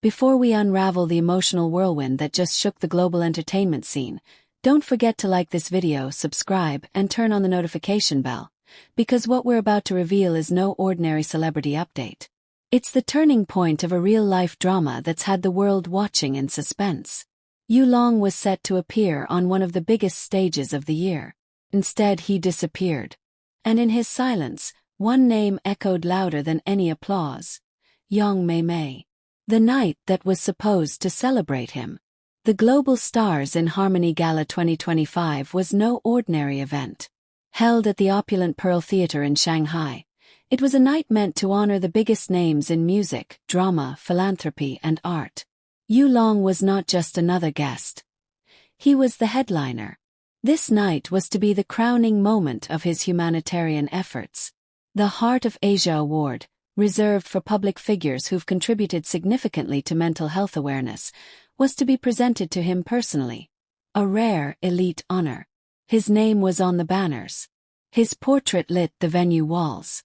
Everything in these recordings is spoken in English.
Before we unravel the emotional whirlwind that just shook the global entertainment scene, don't forget to like this video, subscribe, and turn on the notification bell, because what we're about to reveal is no ordinary celebrity update. It's the turning point of a real-life drama that's had the world watching in suspense. Yulong was set to appear on one of the biggest stages of the year. Instead, he disappeared. And in his silence, one name echoed louder than any applause: Yong Maymay. The night that was supposed to celebrate him. The Global Stars in Harmony Gala 2025 was no ordinary event. Held at the opulent Pearl Theatre in Shanghai, it was a night meant to honor the biggest names in music, drama, philanthropy, and art. Yulong was not just another guest. He was the headliner. This night was to be the crowning moment of his humanitarian efforts. The Heart of Asia Award, reserved for public figures who've contributed significantly to mental health awareness, was to be presented to him personally. A rare, elite honor. His name was on the banners. His portrait lit the venue walls.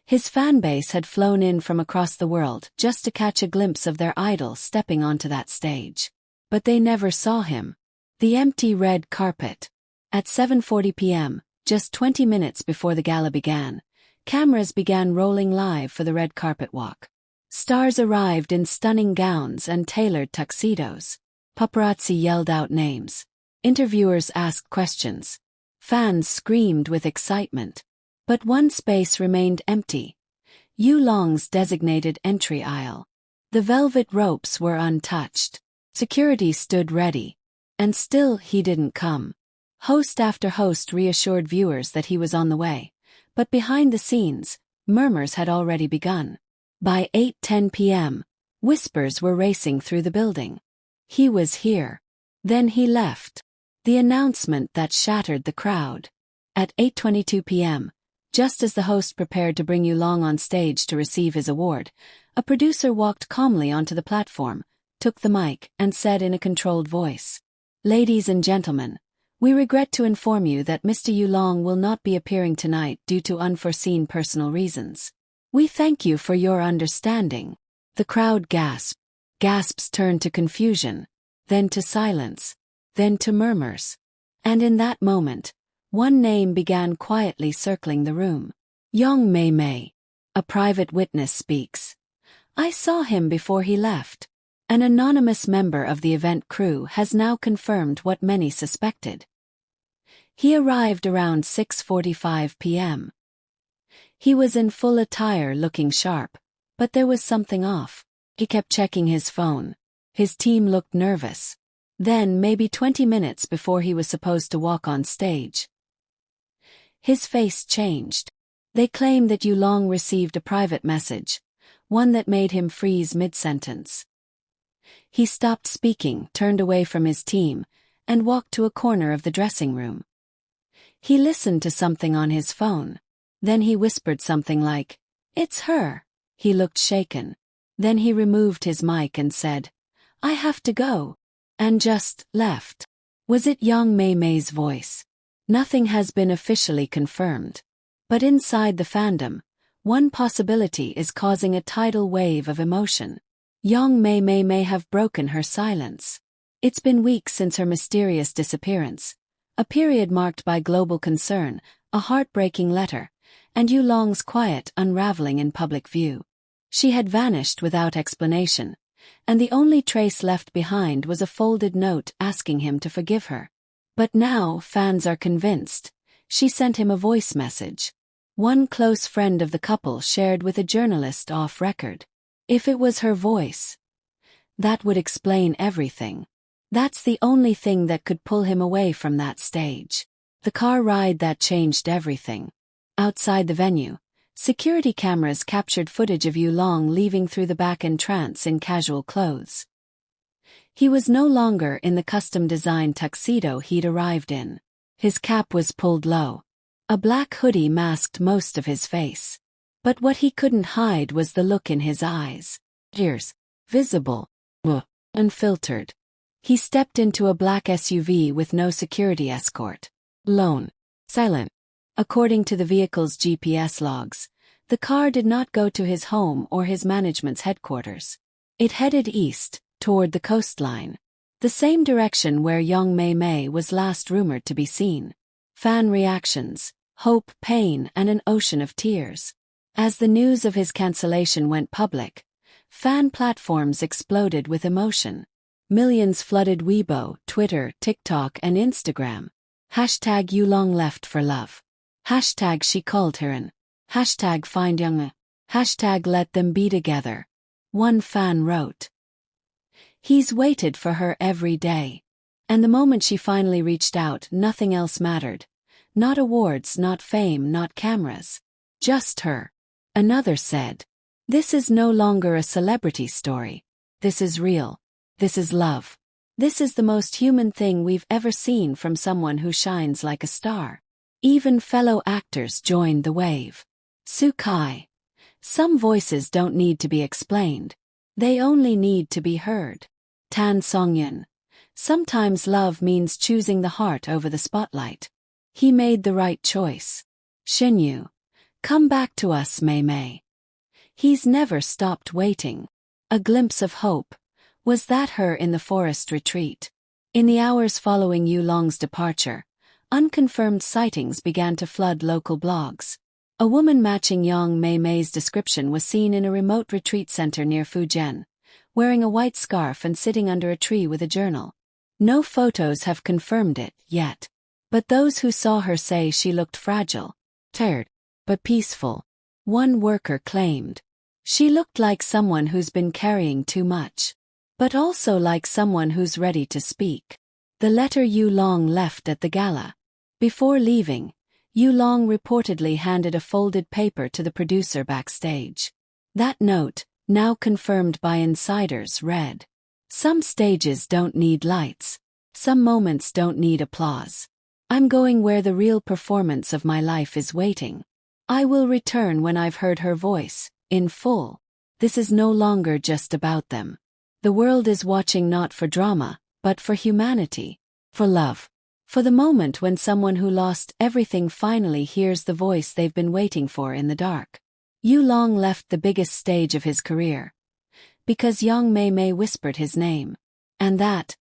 His fanbase had flown in from across the world just to catch a glimpse of their idol stepping onto that stage. But they never saw him. The empty red carpet. At 7:40 p.m., just 20 minutes before the gala began, cameras began rolling live for the red carpet walk. Stars arrived in stunning gowns and tailored tuxedos. Paparazzi yelled out names. Interviewers asked questions. Fans screamed with excitement. But one space remained empty: Yulong's designated entry aisle. The velvet ropes were untouched. Security stood ready. And still he didn't come. Host after host reassured viewers that he was on the way. But behind the scenes, murmurs had already begun. By 8:10 p.m., whispers were racing through the building. He was here. Then he left. The announcement that shattered the crowd. At 8:22 p.m., just as the host prepared to bring Yulong on stage to receive his award, a producer walked calmly onto the platform, took the mic, and said in a controlled voice, "Ladies and gentlemen, we regret to inform you that Mr. Yulong will not be appearing tonight due to unforeseen personal reasons. We thank you for your understanding." The crowd gasped. Gasps turned to confusion, then to silence, then to murmurs. And in that moment, one name began quietly circling the room. Yong Maymay. A private witness speaks. "I saw him before he left." An anonymous member of the event crew has now confirmed what many suspected. He arrived around 6:45 p.m. He was in full attire, looking sharp, but there was something off. He kept checking his phone. His team looked nervous. Then, maybe 20 minutes before he was supposed to walk on stage, his face changed. They claim that Yulong received a private message, one that made him freeze mid-sentence. He stopped speaking, turned away from his team, and walked to a corner of the dressing room. He listened to something on his phone. Then he whispered something like, "It's her." He looked shaken. Then he removed his mic and said, "I have to go," and just left. Was it Yong Maymay's voice? Nothing has been officially confirmed. But inside the fandom, one possibility is causing a tidal wave of emotion. Yong Maymay may have broken her silence. It's been weeks since her mysterious disappearance, a period marked by global concern, a heartbreaking letter, and Yulong's quiet unraveling in public view. She had vanished without explanation, and the only trace left behind was a folded note asking him to forgive her. But now fans are convinced. She sent him a voice message. One close friend of the couple shared with a journalist off record. If it was her voice, that would explain everything. That's the only thing that could pull him away from that stage. The car ride that changed everything. Outside the venue, security cameras captured footage of Yulong leaving through the back entrance in casual clothes. He was no longer in the custom-designed tuxedo he'd arrived in. His cap was pulled low. A black hoodie masked most of his face. But what he couldn't hide was the look in his eyes. Tears. Visible. Unfiltered. He stepped into a black SUV with no security escort. Alone. Silent. According to the vehicle's GPS logs, the car did not go to his home or his management's headquarters. It headed east, toward the coastline. The same direction where Yong Maymay was last rumored to be seen. Fan reactions, hope, pain, and an ocean of tears. As the news of his cancellation went public, fan platforms exploded with emotion. Millions flooded Weibo, Twitter, TikTok, and Instagram. Hashtag Yulong left for love. Hashtag she called her in. Hashtag find Young. Hashtag let them be together. One fan wrote, "He's waited for her every day. And the moment she finally reached out, nothing else mattered. Not awards, not fame, not cameras. Just her." Another said, "This is no longer a celebrity story. This is real. This is love. This is the most human thing we've ever seen from someone who shines like a star." Even fellow actors joined the wave. Sukai. Some voices don't need to be explained. They only need to be heard. Tan Songyun. Sometimes love means choosing the heart over the spotlight. He made the right choice. Shinyu. Come back to us, Mei Mei. He's never stopped waiting. A glimpse of hope. Was that her in the forest retreat? In the hours following Yulong's departure, unconfirmed sightings began to flood local blogs. A woman matching Yong Maymay's description was seen in a remote retreat center near Fujian, wearing a white scarf and sitting under a tree with a journal. No photos have confirmed it yet, but those who saw her say she looked fragile, tired, but peaceful. One worker claimed, "She looked like someone who's been carrying too much, but also like someone who's ready to speak." The letter Yulong left at the gala. Before leaving, Yulong reportedly handed a folded paper to the producer backstage. That note, now confirmed by insiders, read, "Some stages don't need lights. Some moments don't need applause. I'm going where the real performance of my life is waiting. I will return when I've heard her voice, in full. This is no longer just about them. The world is watching not for drama, but for humanity, for love. For the moment when someone who lost everything finally hears the voice they've been waiting for in the dark." Yulong left the biggest stage of his career because Yong Maymay whispered his name. And that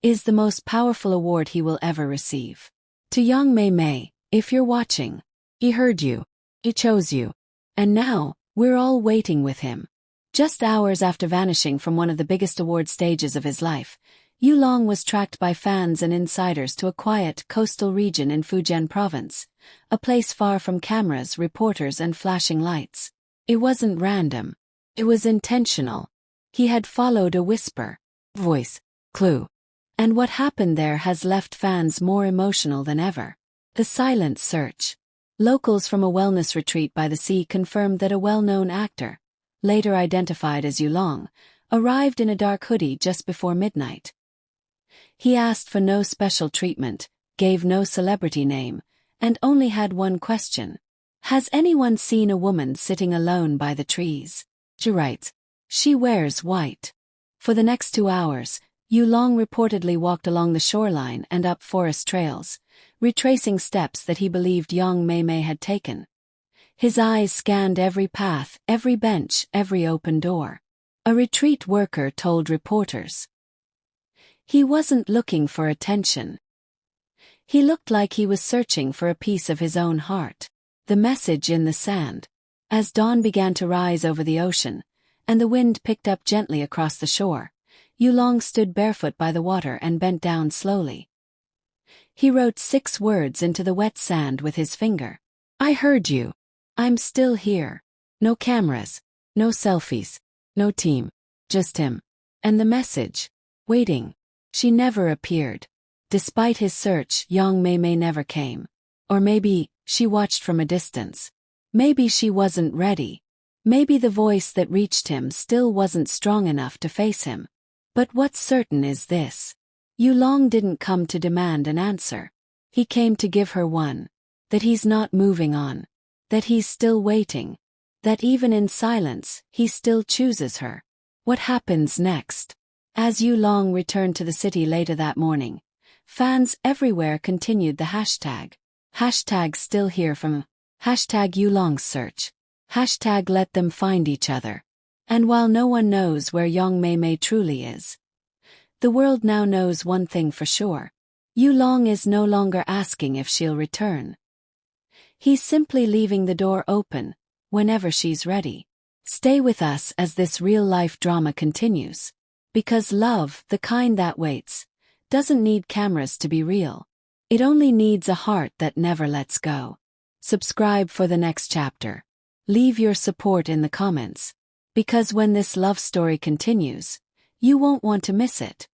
is the most powerful award he will ever receive. To Yong Maymay, if you're watching, he heard you. He chose you. And now, we're all waiting with him. Just hours after vanishing from one of the biggest award stages of his life, Yulong was tracked by fans and insiders to a quiet coastal region in Fujian province, a place far from cameras, reporters, and flashing lights. It wasn't random. It was intentional. He had followed a whisper, voice, clue. And what happened there has left fans more emotional than ever. The silent search. Locals from a wellness retreat by the sea confirmed that a well-known actor, later identified as Yulong, arrived in a dark hoodie just before midnight. He asked for no special treatment, gave no celebrity name, and only had one question. "Has anyone seen a woman sitting alone by the trees?" She writes, "She wears white." For the next 2 hours, Yulong reportedly walked along the shoreline and up forest trails, retracing steps that he believed Yong Maymay had taken. His eyes scanned every path, every bench, every open door. A retreat worker told reporters, "He wasn't looking for attention. He looked like he was searching for a piece of his own heart." The message in the sand. As dawn began to rise over the ocean, and the wind picked up gently across the shore, Yulong stood barefoot by the water and bent down slowly. He wrote 6 words into the wet sand with his finger. "I heard you. I'm still here." No cameras, no selfies, no team, just him. And the message, waiting. She never appeared. Despite his search, Yong Maymay never came. Or maybe, she watched from a distance. Maybe she wasn't ready. Maybe the voice that reached him still wasn't strong enough to face him. But what's certain is this. Yulong didn't come to demand an answer. He came to give her one. That he's not moving on. That he's still waiting. That even in silence, he still chooses her. What happens next? As Yulong returned to the city later that morning, fans everywhere continued the hashtag. Hashtag still here from. Hashtag Yulong search. Hashtag let them find each other. And while no one knows where Yong Maymay truly is, the world now knows one thing for sure. Yulong is no longer asking if she'll return. He's simply leaving the door open whenever she's ready. Stay with us as this real-life drama continues. Because love, the kind that waits, doesn't need cameras to be real. It only needs a heart that never lets go. Subscribe for the next chapter. Leave your support in the comments. Because when this love story continues, you won't want to miss it.